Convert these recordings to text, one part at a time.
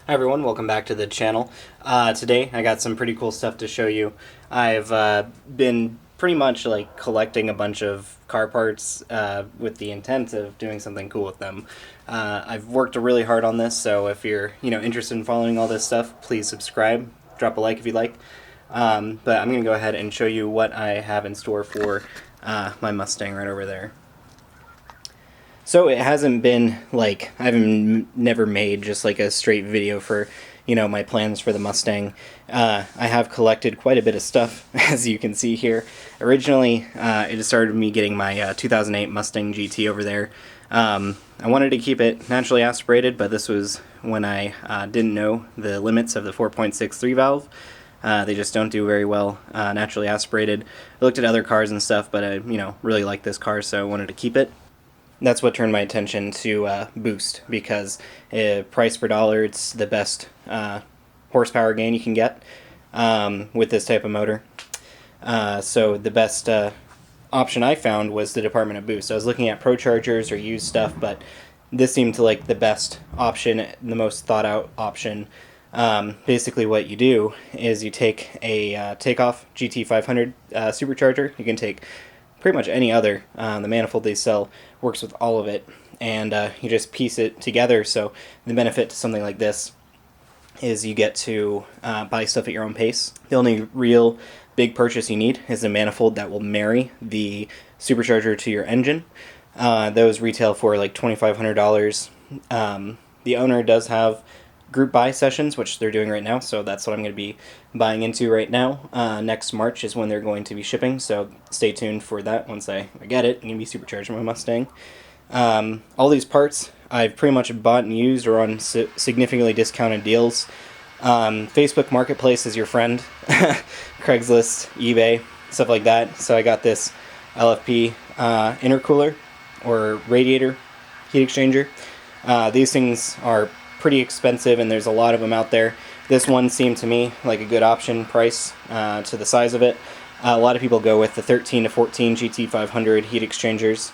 Hi everyone, welcome back to the channel. Today I got some pretty cool stuff to show you. I've been pretty much like collecting a bunch of car parts with the intent of doing something cool with them. I've worked really hard on this, so if you're interested in following all this stuff, please subscribe, drop a like if you'd like. But I'm going to go ahead and show you what I have in store for my Mustang right over there. So it hasn't been like, I've never made just like a straight video for, my plans for the Mustang. I have collected quite a bit of stuff, as you can see here. Originally, it started with me getting my 2008 Mustang GT over there. I wanted to keep it naturally aspirated, but this was when I didn't know the limits of the 4.63 valve. They just don't do very well naturally aspirated. I looked at other cars and stuff, but I really like this car, so I wanted to keep it. That's what turned my attention to boost, because price per dollar, it's the best horsepower gain you can get with this type of motor. So the best option I found was the Department of Boost. I was looking at Prochargers or used stuff, but this seemed to like the best option, the most thought out option. Basically what you do is you take a Takeoff GT500 Supercharger. You can take pretty much any other. The manifold they sell works with all of it, and you just piece it together. So the benefit to something like this is you get to buy stuff at your own pace. The only real big purchase you need is a manifold that will marry the supercharger to your engine. Those retail for like $2,500. The owner does have group buy sessions, which they're doing right now, so that's what I'm going to be buying into right now. Next March is when they're going to be shipping, so stay tuned for that. Once I get it, I'm going to be supercharging my Mustang. All these parts I've pretty much bought and used or on significantly discounted deals. Facebook Marketplace is your friend. Craigslist, eBay, stuff like that. So I got this LFP intercooler or radiator heat exchanger. These things are pretty expensive, and there's a lot of them out there. This one seemed to me like a good option price to the size of it. A lot of people go with the 13 to 14 GT500 heat exchangers.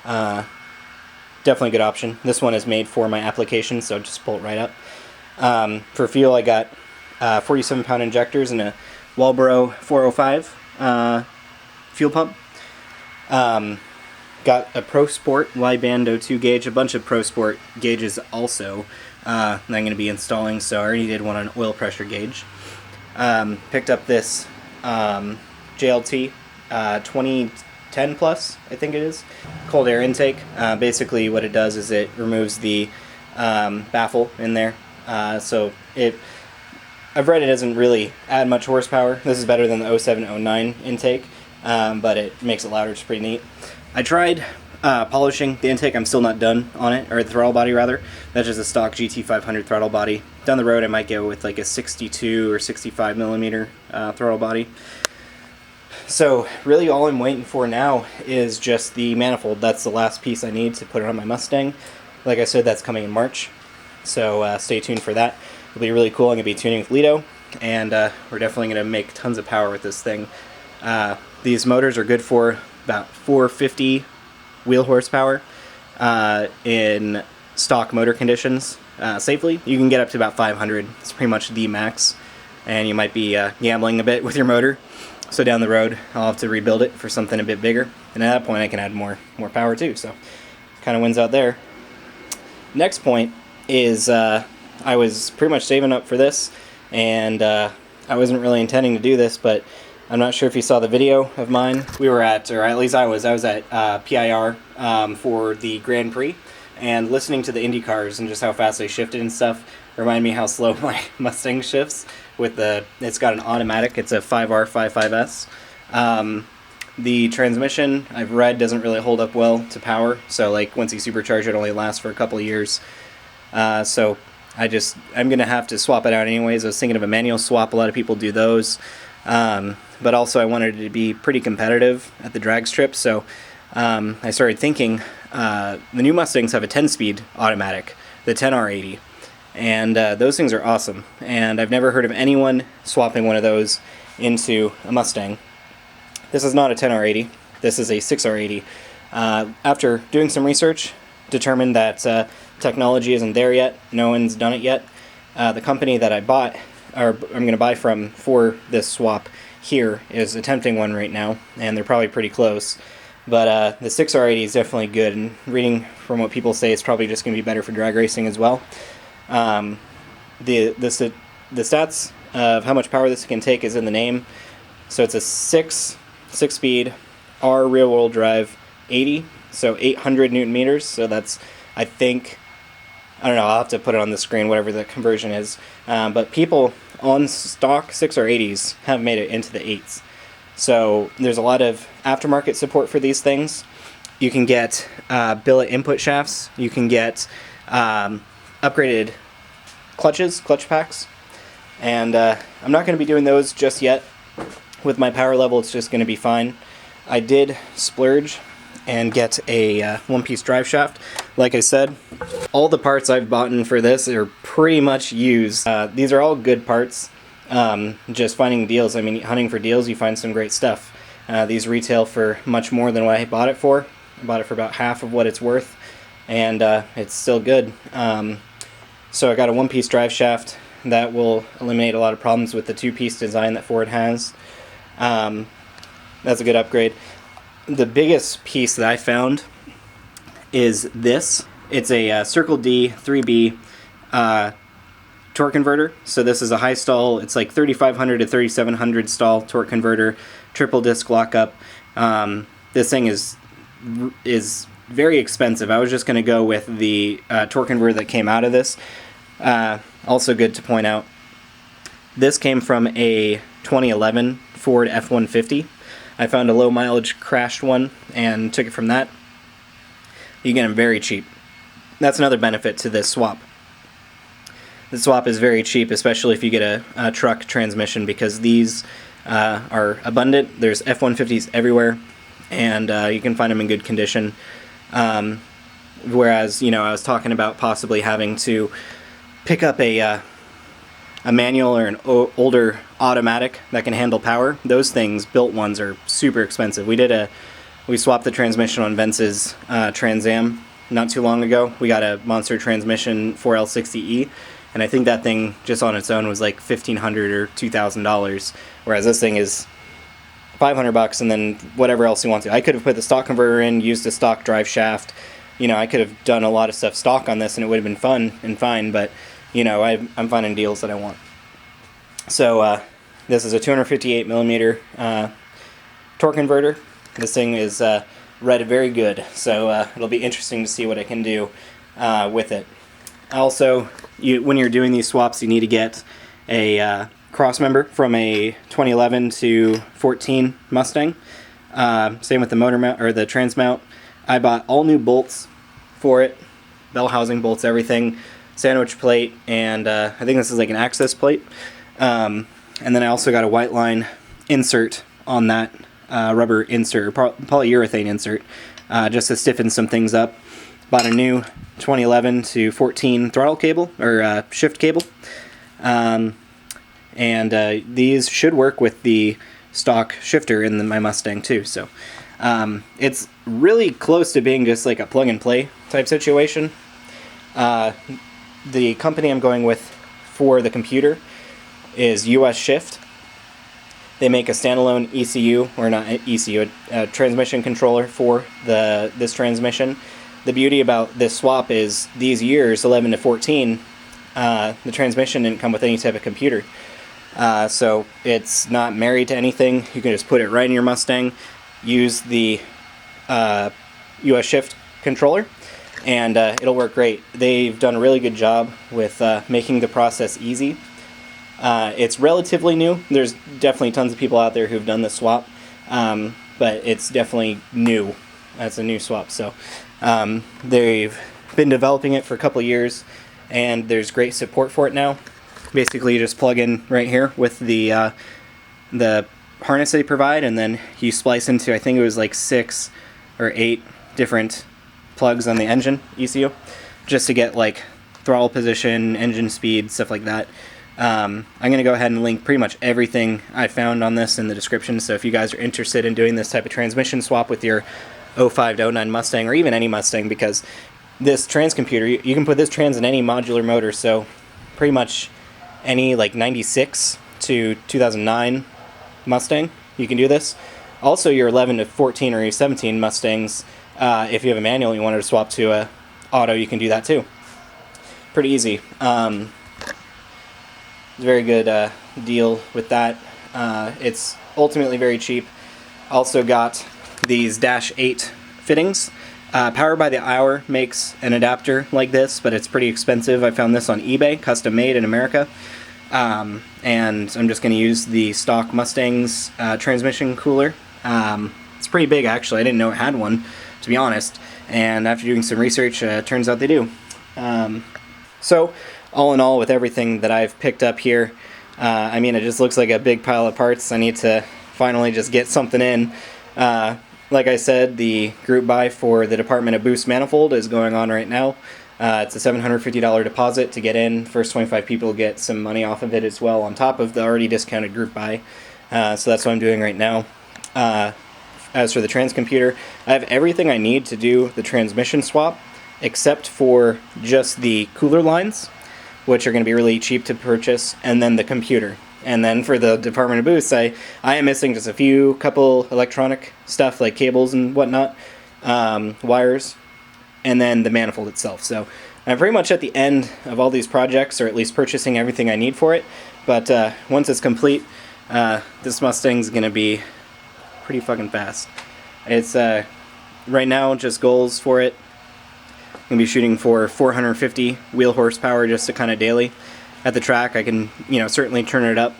Definitely a good option. This one is made for my application, so just pull it right up. For fuel, I got 47-pound injectors and a Walbro 405 fuel pump. Got a Pro Sport wideband 02 gauge, a bunch of Pro Sport gauges also that I'm going to be installing, so I already did one on oil pressure gauge. Picked up this JLT 2010 Plus, I think it is, cold air intake. Basically what it does is it removes the baffle in there, so I've read it doesn't really add much horsepower. This is better than the 07-09 intake, but it makes it louder. It's pretty neat. I tried polishing the intake. I'm still not done on it, or the throttle body rather. That's just a stock GT500 throttle body. Down the road I might go with like a 62 or 65 millimeter throttle body. So really all I'm waiting for now is just the manifold. That's the last piece I need to put it on my Mustang. Like I said, that's coming in March, so stay tuned for that. It'll be really cool. I'm going to be tuning with Lido, and we're definitely going to make tons of power with this thing. These motors are good for about 450 wheel horsepower in stock motor conditions safely. You can get up to about 500. It's pretty much the max, and you might be gambling a bit with your motor. So down the road I'll have to rebuild it for something a bit bigger, and at that point I can add more power too, so kind of wins out there. Next point is I was pretty much saving up for this, and I wasn't really intending to do this, but I'm not sure if you saw the video of mine. We were at, or at least I was at PIR for the Grand Prix, and listening to the Indy cars and just how fast they shifted and stuff reminded me how slow my Mustang shifts. It's got an automatic, it's a 5R55S. The transmission, I've read, doesn't really hold up well to power, so like once you supercharge it only lasts for a couple of years. So I'm going to have to swap it out anyways. I was thinking of a manual swap. A lot of people do those. But also I wanted it to be pretty competitive at the drag strip, so I started thinking the new Mustangs have a 10-speed automatic, the 10R80, and those things are awesome, and I've never heard of anyone swapping one of those into a Mustang. This is not a 10R80, this is a 6R80. After doing some research, determined that technology isn't there yet. No one's done it yet. The company that I bought, or I'm going to buy from for this swap here, is attempting one right now, and they're probably pretty close. But the 6R80 is definitely good, and reading from what people say, it's probably just going to be better for drag racing as well. The stats of how much power this can take is in the name. So it's a 6-speed R rear-wheel drive 80, so 800 Newton meters. So that's, I think, I don't know, I'll have to put it on the screen, whatever the conversion is. But people on stock 6R80s have made it into the 8s. So there's a lot of aftermarket support for these things. You can get billet input shafts. You can get upgraded clutch packs. And I'm not going to be doing those just yet. With my power level, it's just going to be fine. I did splurge and get a one-piece drive shaft. Like I said, all the parts I've bought for this are pretty much used. These are all good parts. Just finding deals. I mean, hunting for deals, you find some great stuff. These retail for much more than what I bought it for. I bought it for about half of what it's worth, and it's still good. So I got a one-piece drive shaft that will eliminate a lot of problems with the two-piece design that Ford has. That's a good upgrade. The biggest piece that I found is this. It's a Circle D 3B torque converter. So this is a high stall. It's like 3500 to 3700 stall torque converter, triple disc lockup. This thing is very expensive. I was just going to go with the torque converter that came out of this. Also good to point out, this came from a 2011 Ford F-150. I found a low mileage crashed one and took it from that. You get them very cheap. That's another benefit to this swap. The swap is very cheap, especially if you get a truck transmission, because these are abundant. There's F-150s everywhere, and you can find them in good condition. Whereas, you know, I was talking about possibly having to pick up a manual or an older automatic that can handle power. Those things, built ones, are super expensive. We swapped the transmission on Vince's Trans Am not too long ago. We got a monster transmission 4L60E, and I think that thing just on its own was like $1,500 or $2,000, whereas this thing is $500 and then whatever else you want to. I could have put the stock converter in, used a stock drive shaft. You know, I could have done a lot of stuff stock on this and it would have been fun and fine, but you know, I'm finding deals that I want. So this is a 258 millimeter torque converter. This thing is read very good, so it'll be interesting to see what I can do with it. Also, when you're doing these swaps, you need to get a cross member from a 2011 to 14 Mustang. Same with the motor mount or the trans mount. I bought all new bolts for it, bell housing bolts, everything. Sandwich plate, and I think this is like an access plate. And then I also got a white line insert on that rubber insert, or polyurethane insert, just to stiffen some things up. Bought a new 2011 to 14 throttle cable, or shift cable. And these should work with the stock shifter in my Mustang too. So it's really close to being just like a plug and play type situation. The company I'm going with for the computer is US Shift. They make a standalone ECU, or not ECU, a transmission controller for this transmission. The beauty about this swap is these years, 11 to 14, the transmission didn't come with any type of computer. So it's not married to anything. You can just put it right in your Mustang, use the US Shift controller, and it'll work great. They've done a really good job with making the process easy. It's relatively new. There's definitely tons of people out there who've done the swap, but it's definitely new. It's a new swap. So they've been developing it for a couple of years, and there's great support for it now. Basically, you just plug in right here with the harness they provide, and then you splice into, I think it was like 6 or 8 different plugs on the engine ECU, just to get like throttle position, engine speed, stuff like that. I'm going to go ahead and link pretty much everything I found on this in the description, so if you guys are interested in doing this type of transmission swap with your 05 to 09 Mustang, or even any Mustang, because this trans computer, you can put this trans in any modular motor, so pretty much any like 96 to 2009 Mustang, you can do this. Also, your 11 to 14 or your 17 Mustangs, if you have a manual and you wanted to swap to a auto, you can do that too. Pretty easy. It's a very good deal with that. It's ultimately very cheap. Also got these Dash 8 fittings. Power by the Hour makes an adapter like this, but it's pretty expensive. I found this on eBay, custom made in America. And I'm just going to use the stock Mustang's transmission cooler. It's pretty big, actually. I didn't know it had one, to be honest. And after doing some research, turns out they do. So, all in all, with everything that I've picked up here, I mean, it just looks like a big pile of parts. I need to finally just get something in. Like I said, the group buy for the Department of Boost manifold is going on right now. It's a $750 deposit to get in. First 25 people get some money off of it as well, on top of the already discounted group buy. So that's what I'm doing right now. As for the trans computer, I have everything I need to do the transmission swap, except for just the cooler lines, which are going to be really cheap to purchase, and then the computer. And then for the Department of Boost, I am missing just a couple electronic stuff like cables and whatnot, wires, and then the manifold itself. So I'm pretty much at the end of all these projects, or at least purchasing everything I need for it. But once it's complete, this Mustang's going to be pretty fucking fast. It's right now just goals for it. I'm going to be shooting for 450 wheel horsepower just to kind of daily. At the track, I can, certainly turn it up.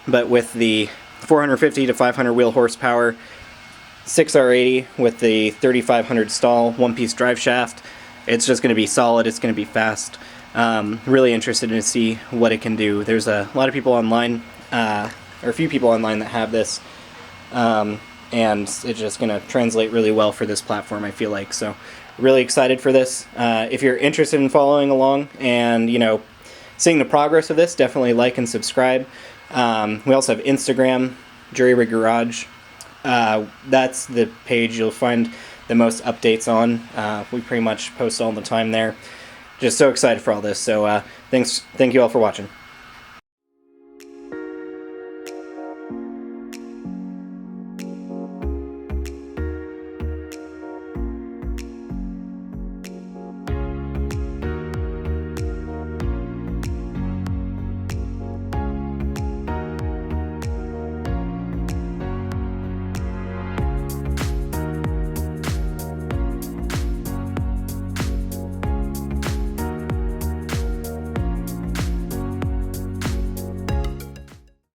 But with the 450 to 500 wheel horsepower, 6R80 with the 3500 stall, one-piece drive shaft, it's just going to be solid. It's going to be fast. Really interested to see what it can do. There's a lot of people online, or a few people online that have this, and it's just going to translate really well for this platform, I feel like. So, really excited for this. If you're interested in following along and, seeing the progress of this, definitely like and subscribe. We also have Instagram, Jury Rig Garage. That's the page you'll find the most updates on. We pretty much post all the time there. Just so excited for all this. So thank you all for watching.